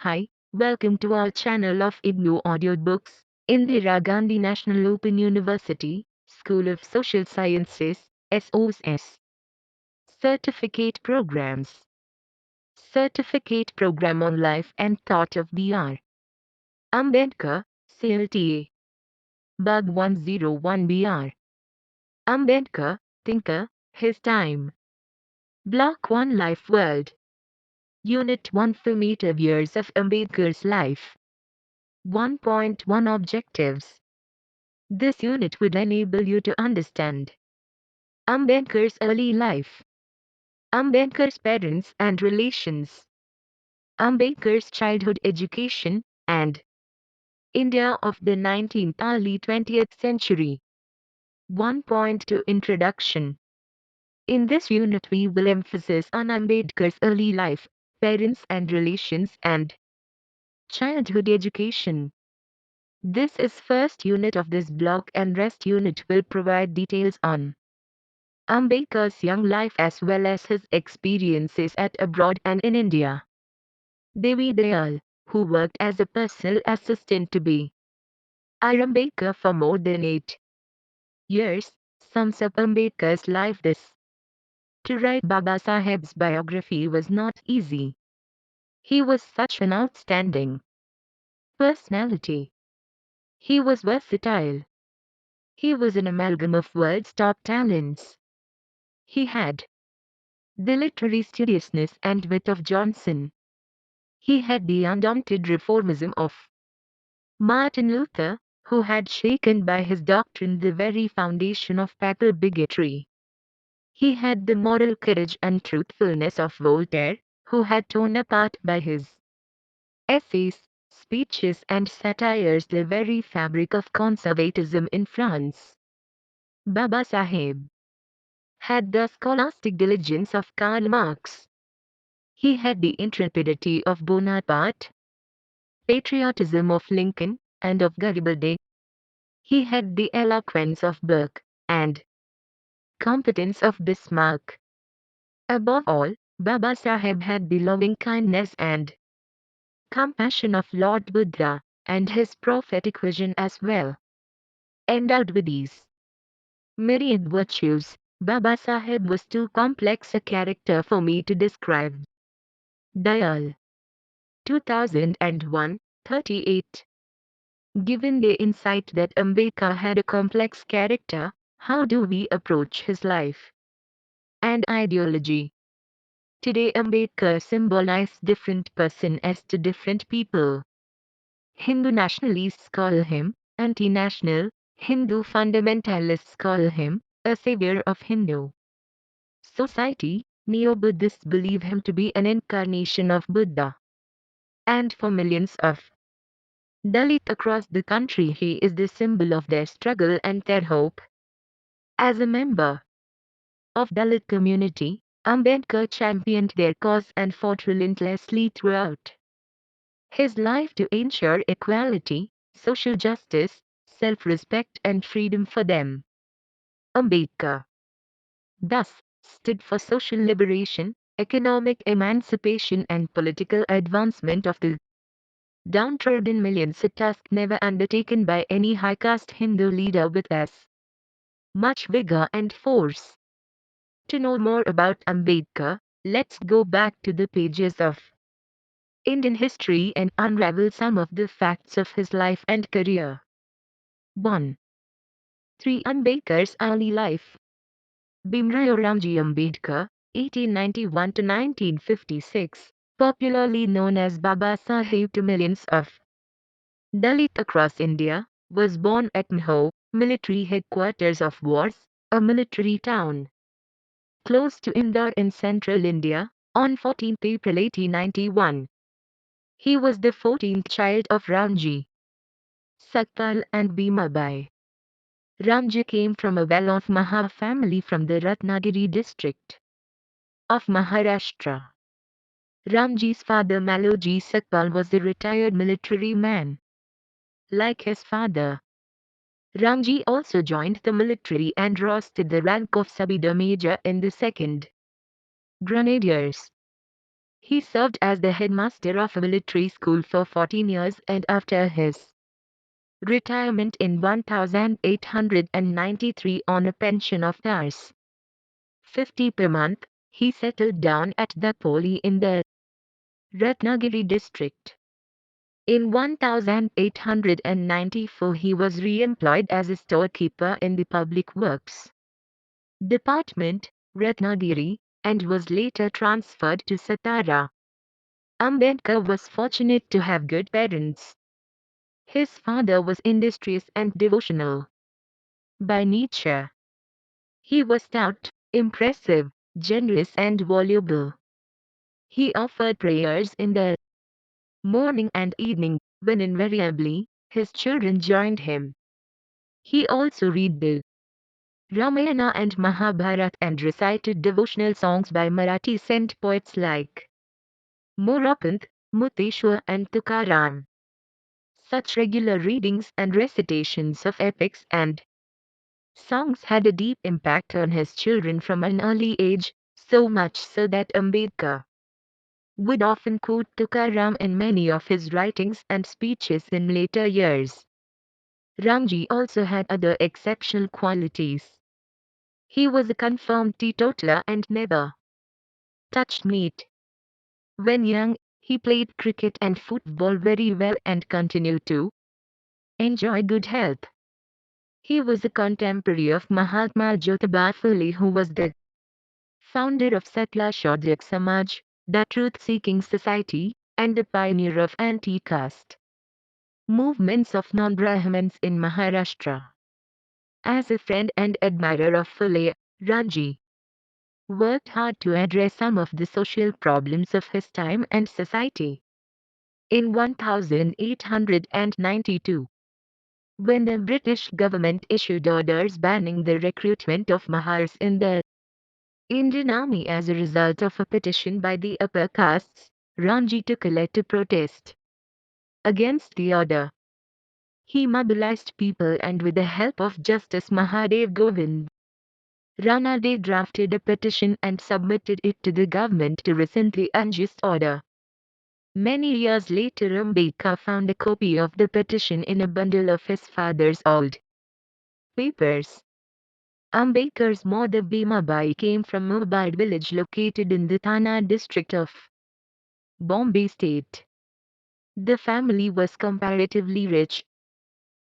Hi, welcome to our channel of IGNOU audiobooks, Indira Gandhi National Open University, School of Social Sciences, SOSS. Certificate Programs. Certificate Program on Life and Thought of Br. Ambedkar, CLTA. Bug 101 Br. Ambedkar, Thinker, His Time. Block-1 Life World. Unit 1 Formative Years of Ambedkar's Life. 1.1 Objectives. This unit would enable you to understand Ambedkar's early life, Ambedkar's parents and relations, Ambedkar's childhood education, and India of the 19th early 20th century. 1.2 Introduction. In this unit we will emphasize on Ambedkar's early life, parents and relations, and childhood education. This is first unit of this block, and rest unit will provide details on Ambedkar's young life as well as his experiences at abroad and in India. Devi Dayal, who worked as a personal assistant to B.R. Ambedkar for more than 8 years, sums up Ambedkar's life this. To write Babasaheb's biography was not easy. He was such an outstanding personality. He was versatile. He was an amalgam of world's top talents. He had the literary studiousness and wit of Johnson. He had the undaunted reformism of Martin Luther, who had shaken by his doctrine the very foundation of papal bigotry. He had the moral courage and truthfulness of Voltaire, who had torn apart by his essays, speeches and satires the very fabric of conservatism in France. Babasaheb had the scholastic diligence of Karl Marx. He had the intrepidity of Bonaparte, patriotism of Lincoln, and of Garibaldi. He had the eloquence of Burke, and competence of Bismarck. Above all, Babasaheb had the loving kindness and compassion of Lord Buddha, and his prophetic vision as well. Endowed with these myriad virtues, Babasaheb was too complex a character for me to describe. Dayal. 2001, 38. Given the insight that Ambedkar had a complex character, how do we approach his life and ideology? Today Ambedkar symbolizes different persons to different people. Hindu nationalists call him anti-national, Hindu fundamentalists call him a savior of Hindu society, Neo-Buddhists believe him to be an incarnation of Buddha. And for millions of Dalit across the country he is the symbol of their struggle and their hope. As a member of Dalit community, Ambedkar championed their cause and fought relentlessly throughout his life to ensure equality, social justice, self-respect and freedom for them. Ambedkar thus stood for social liberation, economic emancipation and political advancement of the downtrodden millions, a task never undertaken by any high-caste Hindu leader with as much vigor and force. To know more about Ambedkar, let's go back to the pages of Indian history and unravel some of the facts of his life and career. 1. 3. Ambedkar's early life. Bhimrao Ramji Ambedkar, 1891 to 1956, popularly known as Baba Saheb to millions of Dalit across India, was born at Mho, military headquarters of Wars, a military town close to Indore in central India, on 14 April 1891. He was the 14th child of Ramji, Sakpal and Bhimabai. Ramji came from a well-off Mahar family from the Ratnagiri district of Maharashtra. Ramji's father Maloji Sakpal was a retired military man. Like his father, Ramji also joined the military and rose to the rank of Subedar Major in the 2nd Grenadiers. He served as the headmaster of a military school for 14 years, and after his retirement in 1893 on a pension of Rs. 50 per month, he settled down at Dapoli in the Ratnagiri district. In 1894 he was re-employed as a storekeeper in the Public Works Department, Ratnagiri, and was later transferred to Satara. Ambedkar was fortunate to have good parents. His father was industrious and devotional by nature. He was stout, impressive, generous and voluble. He offered prayers in the morning and evening, when invariably his children joined him. He also read the Ramayana and Mahabharata and recited devotional songs by Marathi saint poets like Morapant, Muteshwar and Tukaram. Such regular readings and recitations of epics and songs had a deep impact on his children from an early age, so much so that Ambedkar would often quote Tukaram in many of his writings and speeches in later years. Ramji also had other exceptional qualities. He was a confirmed teetotaler and never touched meat. When young, he played cricket and football very well and continued to enjoy good health. He was a contemporary of Mahatma Jyotiba Phule, who was the founder of Satya Shodhyak Samaj, the truth-seeking society, and the pioneer of anti-caste movements of non-Brahmins in Maharashtra. As a friend and admirer of Phule, Ranji worked hard to address some of the social problems of his time and society. In 1892, when the British government issued orders banning the recruitment of Mahars in the Indian Army as a result of a petition by the upper castes, Ranji took a letter protest against the order. He mobilized people and with the help of Justice Mahadev Govind Ranade drafted a petition and submitted it to the government to rescind the unjust order. Many years later Ambedkar found a copy of the petition in a bundle of his father's old papers. Ambedkar's mother Bhimabai came from Mubad village located in the Thana district of Bombay state. The family was comparatively rich.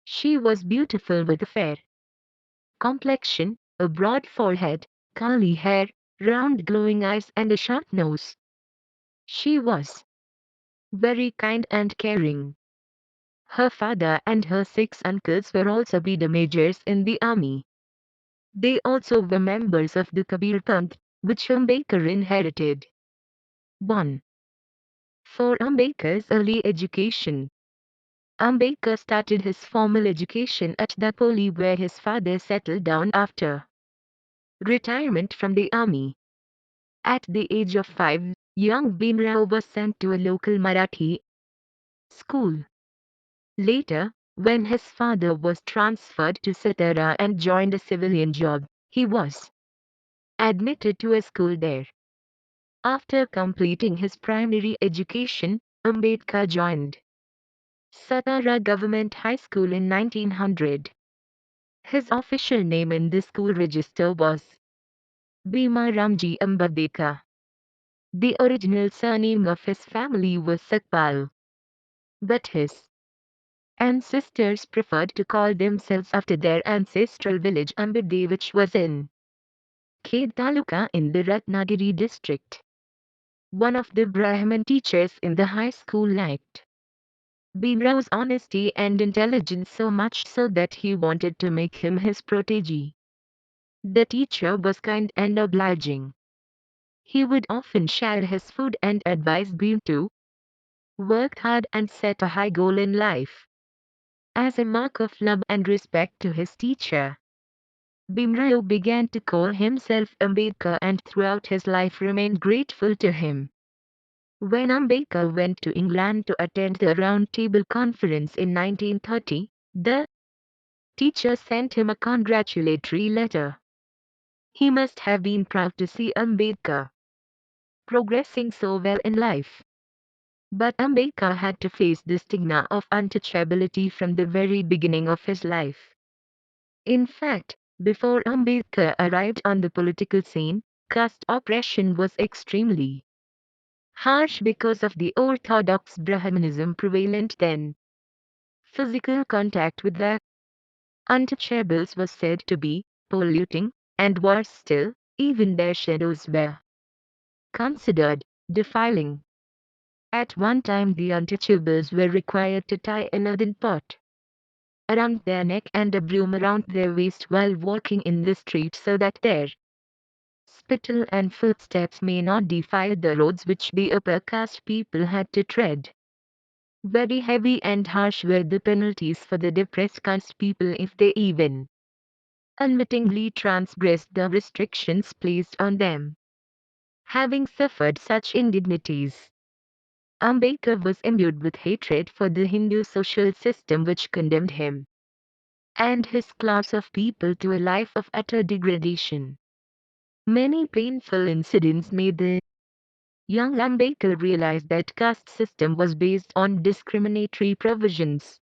She was beautiful with a fair complexion, a broad forehead, curly hair, round glowing eyes and a sharp nose. She was very kind and caring. Her father and her 6 uncles were also BAB majors in the army. They also were members of the Kabir Panth, which Ambedkar inherited. 1. For Ambedkar's early education. Ambedkar started his formal education at Dapoli, where his father settled down after retirement from the army. At the age of 5, young Bhimrao was sent to a local Marathi school. Later, when his father was transferred to Satara and joined a civilian job, he was admitted to a school there. After completing his primary education, Ambedkar joined Satara Government High School in 1900. His official name in the school register was Bhima Ramji Ambedkar. The original surname of his family was Sakpal, but his ancestors preferred to call themselves after their ancestral village Ambede, which was in Khed Taluka in the Ratnagiri district. One of the Brahmin teachers in the high school liked Bhimrao's honesty and intelligence so much so that he wanted to make him his protege. The teacher was kind and obliging. He would often share his food and advise Bhim to work hard and set a high goal in life. As a mark of love and respect to his teacher, Bhimrao began to call himself Ambedkar and throughout his life remained grateful to him. When Ambedkar went to England to attend the Round Table Conference in 1930, the teacher sent him a congratulatory letter. He must have been proud to see Ambedkar. progressing so well in life. But Ambedkar had to face the stigma of untouchability from the very beginning of his life. In fact, before Ambedkar arrived on the political scene, caste oppression was extremely harsh because of the orthodox Brahmanism prevalent then. Physical contact with the untouchables was said to be polluting, and worse still, even their shadows were considered defiling. At one time the untouchables were required to tie an earthen pot around their neck and a broom around their waist while walking in the street so that their spittle and footsteps may not defile the roads which the upper caste people had to tread. Very heavy and harsh were the penalties for the depressed caste people if they even unwittingly transgressed the restrictions placed on them. Having suffered such indignities, Ambedkar was imbued with hatred for the Hindu social system which condemned him and his class of people to a life of utter degradation. Many painful incidents made the young Ambedkar realize that caste system was based on discriminatory provisions.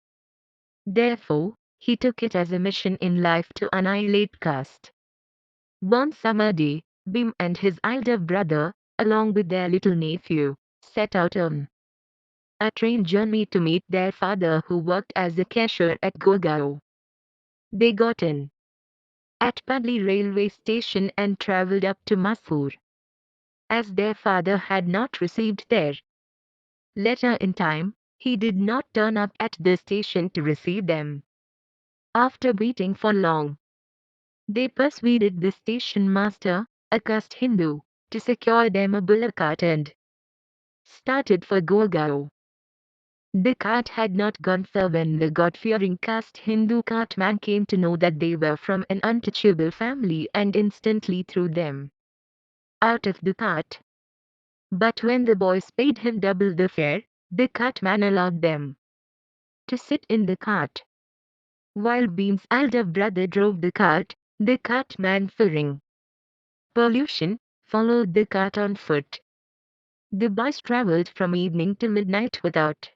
Therefore, he took it as a mission in life to annihilate caste. One summer day, Bhim and his elder brother, along with their little nephew, set out on a train journey to meet their father who worked as a cashier at Gurgaon. They got in at Padli railway station and travelled up to Mysore. As their father had not received their letter in time, he did not turn up at the station to receive them. After waiting for long, they persuaded the station master, a caste Hindu, to secure them a bullock cart and started for Gurgaon. The cart had not gone far when the God-fearing caste Hindu cartman came to know that they were from an untouchable family and instantly threw them out of the cart. But when the boys paid him double the fare, the cartman allowed them to sit in the cart. While Bhim's elder brother drove the cart, the cartman, fearing pollution, followed the cart on foot. The boys travelled from evening till midnight without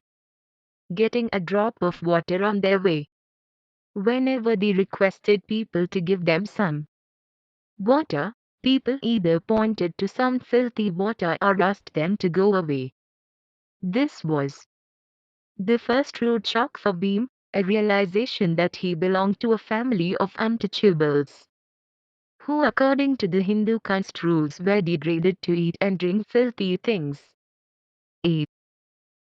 getting a drop of water on their way. Whenever they requested people to give them some water, people either pointed to some filthy water or asked them to go away. This was the first rude shock for Bhim, a realization that he belonged to a family of untouchables, who according to the Hindu caste rules were degraded to eat and drink filthy things. A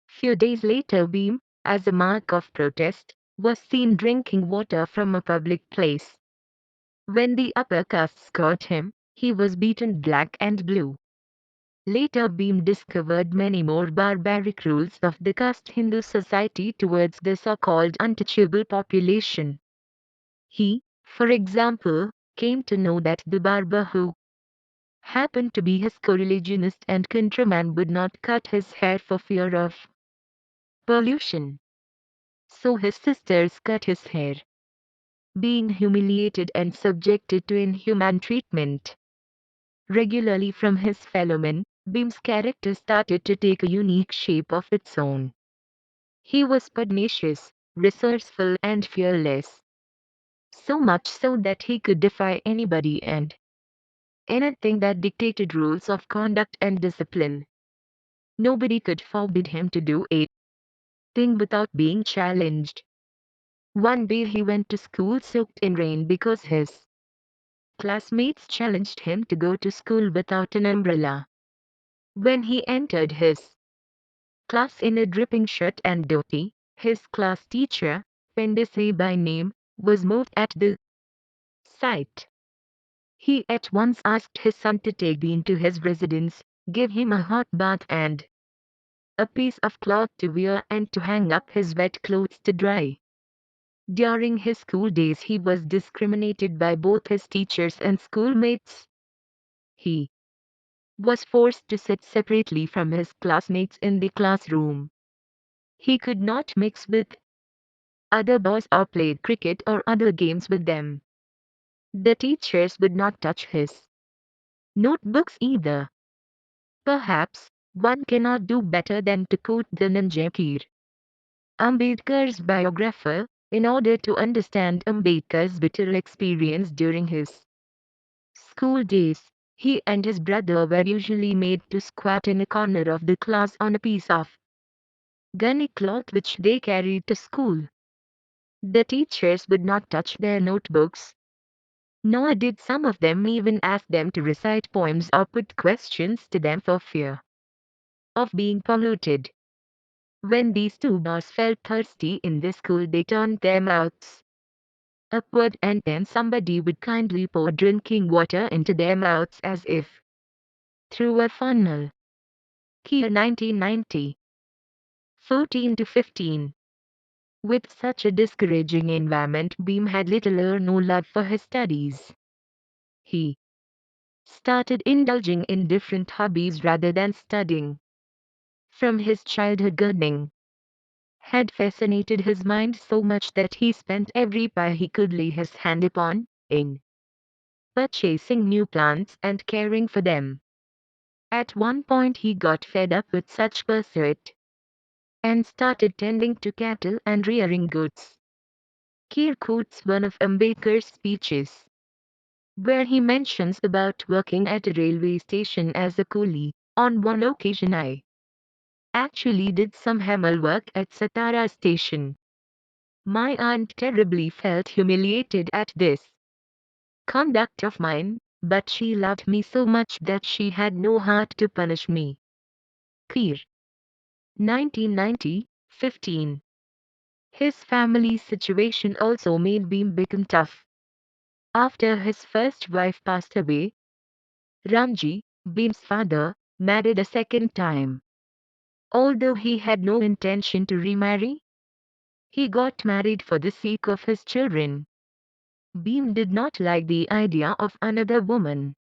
few days later Bhim, as a mark of protest, was seen drinking water from a public place. When the upper castes caught him, he was beaten black and blue. Later Bhim discovered many more barbaric rules of the caste Hindu society towards the so-called untouchable population. He, for example, came to know that the barber who happened to be his co-religionist and countryman would not cut his hair for fear of pollution. So his sisters cut his hair, being humiliated and subjected to inhuman treatment regularly from his fellow men. Bhim's character started to take a unique shape of its own. He was pugnacious, resourceful and fearless. So much so that he could defy anybody and anything that dictated rules of conduct and discipline. Nobody could forbid him to do a thing without being challenged. One day he went to school soaked in rain because his classmates challenged him to go to school without an umbrella. When he entered his class in a dripping shirt and dhoti, his class teacher, Pendesai by name, was moved at the sight. He at once asked his son to take him to his residence, give him a hot bath and a piece of cloth to wear and to hang up his wet clothes to dry. During his school days he was discriminated by both his teachers and schoolmates. He was forced to sit separately from his classmates in the classroom. He could not mix with other boys or play cricket or other games with them. The teachers would not touch his notebooks either. Perhaps one cannot do better than to quote the Ninja Kir, Ambedkar's biographer, in order to understand Ambedkar's bitter experience during his school days. He and his brother were usually made to squat in a corner of the class on a piece of gunny cloth which they carried to school. The teachers would not touch their notebooks, nor did some of them even ask them to recite poems or put questions to them for fear of being polluted. When these two boys felt thirsty in the school, they turned their mouths upward and then somebody would kindly pour drinking water into their mouths as if through a funnel. Here 1990. 14 to 15. With such a discouraging environment, Beam had little or no love for his studies. He started indulging in different hobbies rather than studying. From his childhood, gardening had fascinated his mind so much that he spent every pie he could lay his hand upon in purchasing new plants and caring for them. At one point he got fed up with such pursuit and started tending to cattle and rearing goats. Keir quotes one of Ambedkar's speeches, where he mentions about working at a railway station as a coolie. On one occasion I actually did some hammer work at Satara station. My aunt terribly felt humiliated at this conduct of mine, but she loved me so much that she had no heart to punish me. Keir. 1990, 15. His family situation also made Beam become tough. After his first wife passed away, Ramji, Beam's father, married a second time. Although he had no intention to remarry, he got married for the sake of his children. Beam did not like the idea of another woman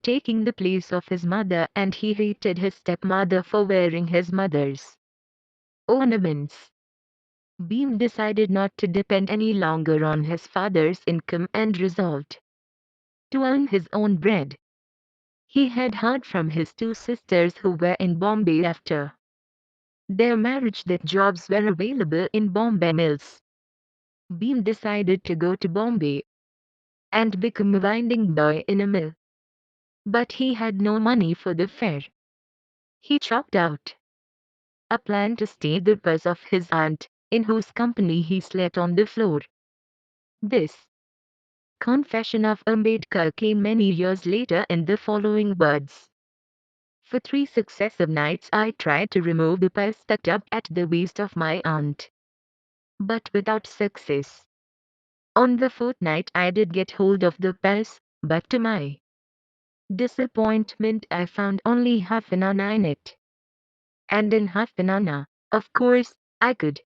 taking the place of his mother, and he hated his stepmother for wearing his mother's ornaments. Beam decided not to depend any longer on his father's income and resolved to earn his own bread. He had heard from his two sisters who were in Bombay after their marriage that jobs were available in Bombay mills. Beam decided to go to Bombay and become a winding boy in a mill. But he had no money for the fare. He chalked out a plan to stay the bus of his aunt, in whose company he slept on the floor. This confession of Ambedkar came many years later in the following words. For 3 successive nights I tried to remove the pus stuck up at the waist of my aunt, but without success. On the 4th night I did get hold of the pus, but to my disappointment I found only half an anna in it. And in half an anna, of course, I could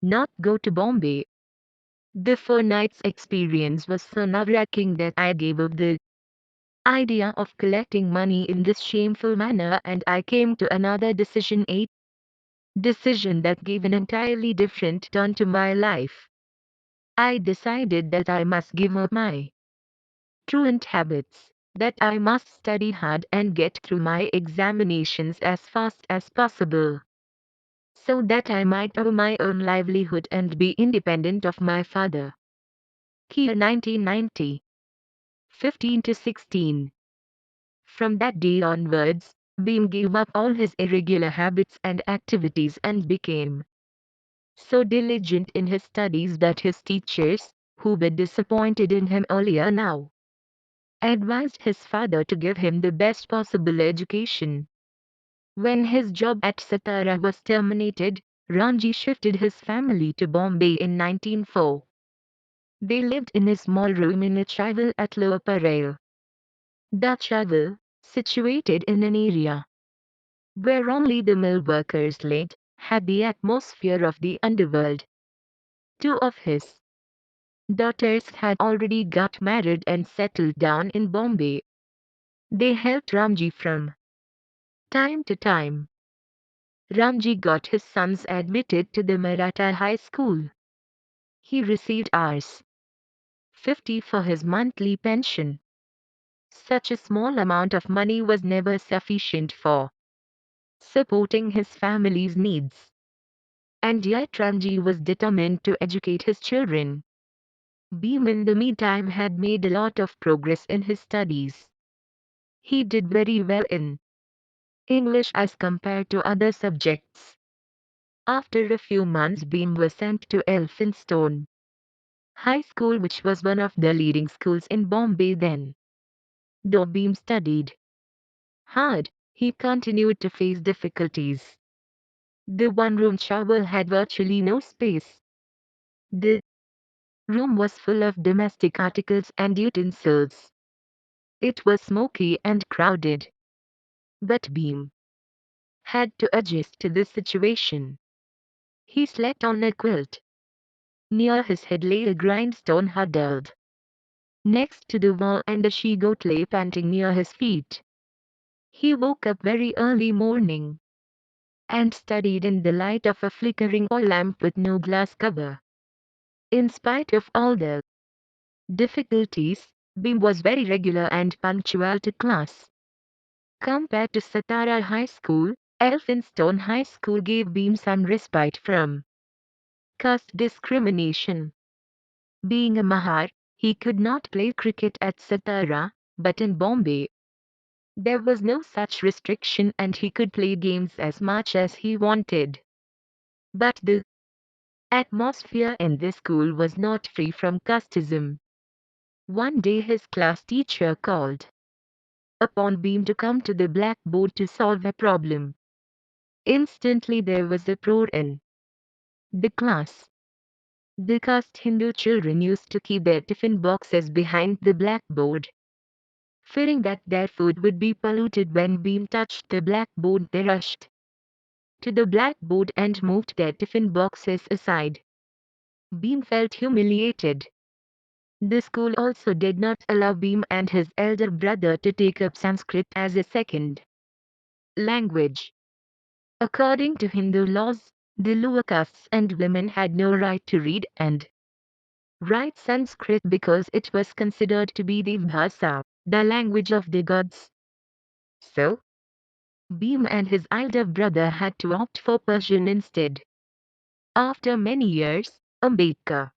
not go to Bombay. The 4 nights experience was so nerve-wracking that I gave up the idea of collecting money in this shameful manner, and I came to another decision, a decision that gave an entirely different turn to my life. I decided that I must give up my truant habits, that I must study hard and get through my examinations as fast as possible, so that I might earn my own livelihood and be independent of my father. Here 1990. 15 to 16. From that day onwards, Beam gave up all his irregular habits and activities and became so diligent in his studies that his teachers, who were disappointed in him earlier, now advised his father to give him the best possible education. When his job at Satara was terminated, Ranji shifted his family to Bombay in 1904. They lived in a small room in a chival at Lower Parel. The chival, situated in an area where only the mill workers lived, had the atmosphere of the underworld. 2 of his daughters had already got married and settled down in Bombay. They helped Ramji from time to time. Ramji got his sons admitted to the Maratha High School. He received Rs. 50 for his monthly pension. Such a small amount of money was never sufficient for supporting his family's needs. And yet Ranji was determined to educate his children. Bhim in the meantime had made a lot of progress in his studies. He did very well in English as compared to other subjects. After a few months Bhim was sent to Elphinstone High School, which was one of the leading schools in Bombay then. Though Bhim studied hard, he continued to face difficulties. The one-room shower had virtually no space. The room was full of domestic articles and utensils. It was smoky and crowded. But Bhim had to adjust to this situation. He slept on a quilt. Near his head lay a grindstone huddled next to the wall, and a she-goat lay panting near his feet. He woke up very early morning and studied in the light of a flickering oil lamp with no glass cover. In spite of all the difficulties, Bhim was very regular and punctual to class. Compared to Satara High School, Elphinstone High School gave Bhim some respite from caste discrimination. Being a Mahar, he could not play cricket at Satara, but in Bombay, there was no such restriction and he could play games as much as he wanted. But the atmosphere in this school was not free from casteism. One day his class teacher called upon Bhim to come to the blackboard to solve a problem. Instantly there was a uproar in the class. The caste Hindu children used to keep their tiffin boxes behind the blackboard. Fearing that their food would be polluted when Bhim touched the blackboard, they rushed to the blackboard and moved their tiffin boxes aside. Bhim felt humiliated. The school also did not allow Bhim and his elder brother to take up Sanskrit as a second language. According to Hindu laws, the lower castes and women had no right to read and write Sanskrit because it was considered to be the bhasa, the language of the gods. So, Bhim and his elder brother had to opt for Persian instead. After many years, Ambedkar,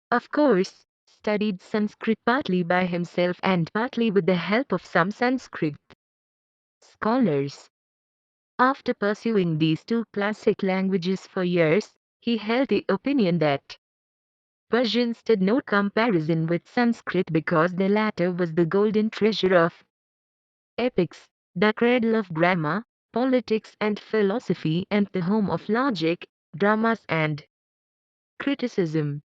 of course, studied Sanskrit partly by himself and partly with the help of some Sanskrit scholars. After pursuing these two classic languages for years, he held the opinion that Persian stood no comparison with Sanskrit because the latter was the golden treasure of epics, the cradle of grammar, politics and philosophy, and the home of logic, dramas and criticism.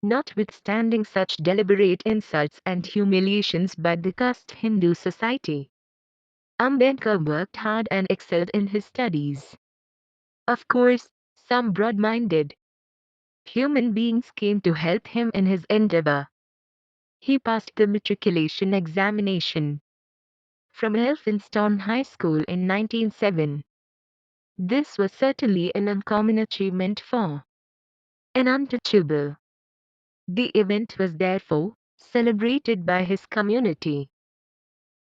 Notwithstanding such deliberate insults and humiliations by the caste Hindu society, Ambedkar worked hard and excelled in his studies. Of course, some broad-minded human beings came to help him in his endeavor. He passed the matriculation examination from Elphinstone High School in 1907. This was certainly an uncommon achievement for an untouchable. The event was therefore celebrated by his community.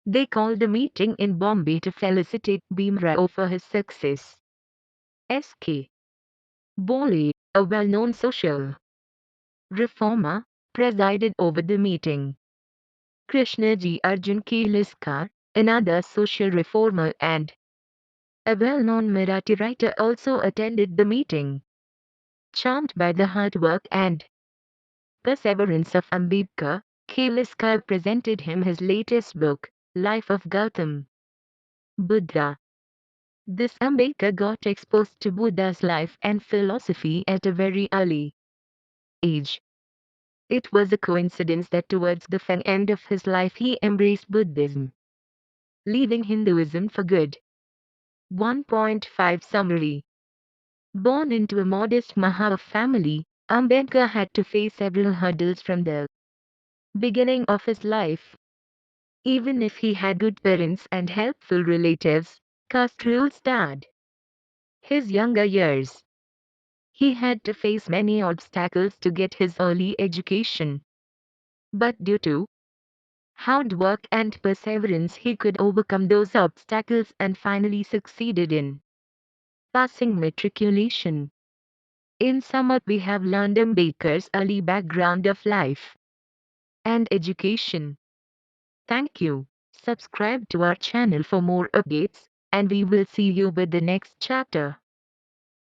They called a meeting in Bombay to felicitate Bhim Rao for his success. S.K. Bole, a well-known social reformer, presided over the meeting. Krishnaji Arjun Keliskar, another social reformer and a well-known Marathi writer, also attended the meeting. Charmed by the hard work and perseverance of Ambedkar, Keliskar presented him his latest book, Life of Gautam Buddha. This Ambedkar got exposed to Buddha's life and philosophy at a very early age. It was a coincidence that towards the end of his life he embraced Buddhism, leaving Hinduism for good. 1.5 Summary. Born into a modest Mahar family, Ambedkar had to face several hurdles from the beginning of his life. Even if he had good parents and helpful relatives, caste rule starred his younger years. He had to face many obstacles to get his early education. But due to hard work and perseverance he could overcome those obstacles and finally succeeded in passing matriculation. In sum up, we have learned Ambedkar's early background of life and education. Thank you. Subscribe to our channel for more updates, and we will see you with the next chapter.